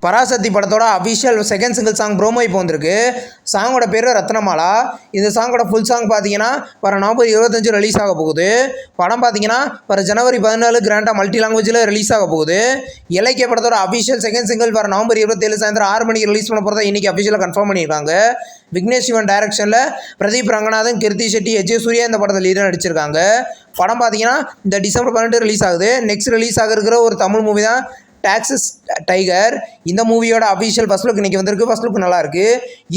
பராசக்தி படத்தோட official second single song promo இப்போ வந்திருக்கு. சாங்கோட பேர் ரத்னமாலா. இந்த சாங்கோட ஃபுல் சாங் பார்த்தீங்கன்னா வர நவம்பர் 25 ரிலீஸ் ஆக போகுது. படம் பார்த்தீங்கன்னா வர ஜனவரி 14 கிராண்டாக மல்டி லாங்குவேஜில் ரிலீஸ் ஆக போகுது. இலக்கிய படத்தோட அஃபிஷியல் செகண்ட் சிங்கிள் வர நவம்பர் 27 சாயந்தரம் 6 மணிக்கு ரிலீஸ் பண்ண போகிறதா இன்றைக்கி அஃபிஷியலாக கன்ஃபார்ம் பண்ணியிருக்காங்க. விக்னேஷ் சிவன் டைரக்ஷனில் பிரதீப் ரங்கநாதன், கிருத்தி ஷெட்டி, சூர்யா இந்த படத்தில் லீடாக நடிச்சிருக்காங்க. படம் பார்த்தீங்கன்னா இந்த டிசம்பர் 12 ரிலீஸ் ஆகுது. நெக்ஸ்ட் ரிலீஸ் ஆகிருக்கிற ஒரு தமிழ் மூவி தான் டாக்ஸிஸ் டைகர். இந்த மூவியோட அஃபிஷியல் ஃபர்ஸ்ட் லுக் இன்றைக்கி வந்திருக்கு. ஃபர்ஸ்ட் லுக் நல்லாயிருக்கு.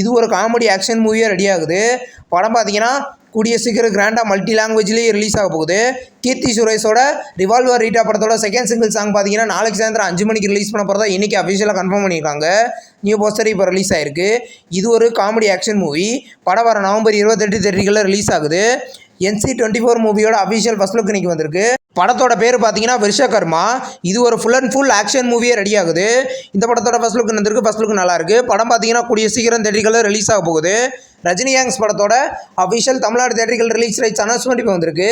இது ஒரு காமெடி ஆக்ஷன் மூவியாக ரெடி ஆகுது. படம் பார்த்தீங்கன்னா கூடிய சீக்கிரம் கிராண்டாக மல்டி லாங்குவேஜ்லேயே ரிலீஸ் ஆக போகுது. கீர்த்தி சுரேஷோட ரிவால்வர் ரீட்டா படத்தோட செகண்ட் சிங்கிள் சாங் பார்த்தீங்கன்னா நாளைக்கு சாயந்தரம் 5 மணிக்கு ரிலீஸ் பண்ண போகிறதா இன்றைக்கி அஃபிஷியலாக கன்ஃபார்ம் பண்ணியிருக்காங்க. நியூ போஸ்டர் இப்போ ரிலீஸ் ஆகிருக்கு. இது ஒரு காமெடி ஆக்ஷன் மூவி. படம் வர நவம்பர் 28 தேதிகளில் ரிலீஸ் ஆகுது. NC-24 மூவியோட அஃபிஷியல் ஃபர்ஸ்ட் லுக் இன்றைக்கி வந்திருக்கு. படத்தோட பேர் பார்த்தீங்கன்னா விருஷகர்மா. இது ஒரு ஃபுல் அண்ட் ஃபுல் ஆக்ஷன் மூவியே ரெடி ஆகுது. இந்த படத்தோட ஃபர்ஸ்ட் லுக் வந்திருக்கு. ஃபர்ஸ்ட் லுக் நல்லாயிருக்கு. படம் பார்த்தீங்கன்னா கூடிய சீக்கிரம் தேட்டரிகளில் ரிலீஸ் ஆக போகுது. ரஜினி கேங்ஸ் படத்தோட அஃபிஷியல் தமிழ்நாடு தேட்டரிகள் ரிலீஸ் ரைட்ஸ் அனௌன்ஸ்மெண்ட் இப்போ வந்திருக்கு.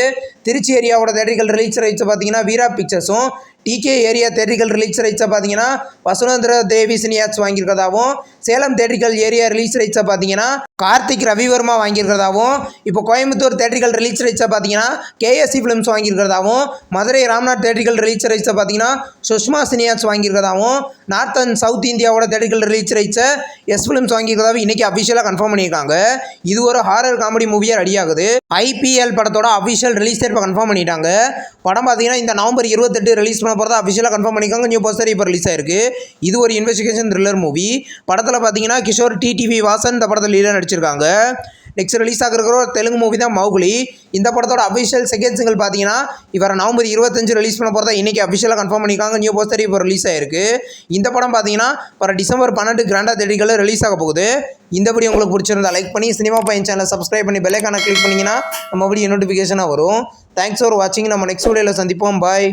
திருச்சி ஏரியாவோட தேட்டரிகள் ரிலீஸ் ரைட்ஸை பார்த்தீங்கன்னா வீரா பிக்சர்ஸும், TK ஏரியா தேட்டரிகள் ரிலீஸ் ரைட்ஸை பார்த்தீங்கன்னா வசுந்தரா தேவி சினியாஸ் வாங்கியிருக்கிறதாவும், சேலம் தேட்டரிகள் ஏரியா ரிலீஸ் ரைட்ஸை பார்த்தீங்கன்னா கார்த்திக் ரவிவர்மா வாங்கியிருக்கிறதாவும், இப்போ கோயம்புத்தூர் தேட்டரிகள் ரிலீஸ் ரைட்ஸை பார்த்தீங்கன்னா KSC ஃபிலிம்ஸ் வாங்கியிருக்கிறதாவும், மதுரை ராம்நாத் தேட்டரிகள் ரிலீஸ் ரைட்ஸை பார்த்தீங்கன்னா சுஷ்மா சினியாஸ் வாங்கியிருக்கிறதாவும், நார்த் அண்ட் சவுத் இந்தியாவோட தேட்டரிகள் ரிலீஸ் ரைட்ஸை எஸ் ஃபிலிம்ஸ் வாங்கியிருக்கிறதாவும் இன்றைக்கி அஃபிஷியலாக கன்ஃபார்ம் பண்ணியிருக்காங்க. இது ஒரு ஹாரர் காமெடி மூவியாக ரெடி ஆகுது. IPL படத்தோட அஃபிஷியல் ரிலீஸ் டேட் இப்போ கன்ஃபார்ம் பண்ணிட்டாங்க. படம் பார்த்தீங்கன்னா இந்த நவம்பர் 28 ரிலீஸ் பண்ண போகிறதா அஃபிஷியலாக கன்ஃபார்ம் பண்ணியிருக்காங்க. நியூ போஸ்டர் இப்போ ரிலீஸ் ஆயிருக்கு. இது ஒரு இன்வெஸ்டிகேஷன் த்ரில்லர் மூவி. படத்தில் பார்த்தீங்கன்னா கிஷோர், TTV வாசன் இந்த படத்தில் லீடாக நடிச்சிருக்காங்க. நெக்ஸ்ட் ரிலீஸ் ஆகிருக்கிற ஒரு தெலுங்கு மூவி தான் மௌகுலி. இந்த படத்தோட அஃபிஷியல் செகண்ட் சிங்கிள் பார்த்தீங்கன்னா இவர நவம்பர் 25 ரிலீஸ் பண்ண போகிறதா இன்றைக்கி அஃபிஷியலாக கன்ஃபார்ம் பண்ணியிருக்காங்க. நியூ போஸ்டர் இப்போ ரிலீஸ் ஆயிருக்கு. இந்த படம் பார்த்தீங்கன்னா வர டிசம்பர் 12 கிராண்டாக தேட்டரிகளில் ரிலீஸ் ஆக போகுது. இந்த வீடியோ உங்களுக்கு பிடிச்சிருந்தா லைக் பண்ணி சினிமா பையன் சேனலை சப்ஸ்கிரைப் பண்ணி பெல் ஐகானை கிளிக் பண்ணிங்கன்னா நம்ம வீடியோ நோட்டிஃபிகேஷனாக வரும். தேங்க்ஸ் ஃபார் வாட்சிங். நம்ம நெக்ஸ்ட் வீடியோவில் சந்திப்போம். பாய்.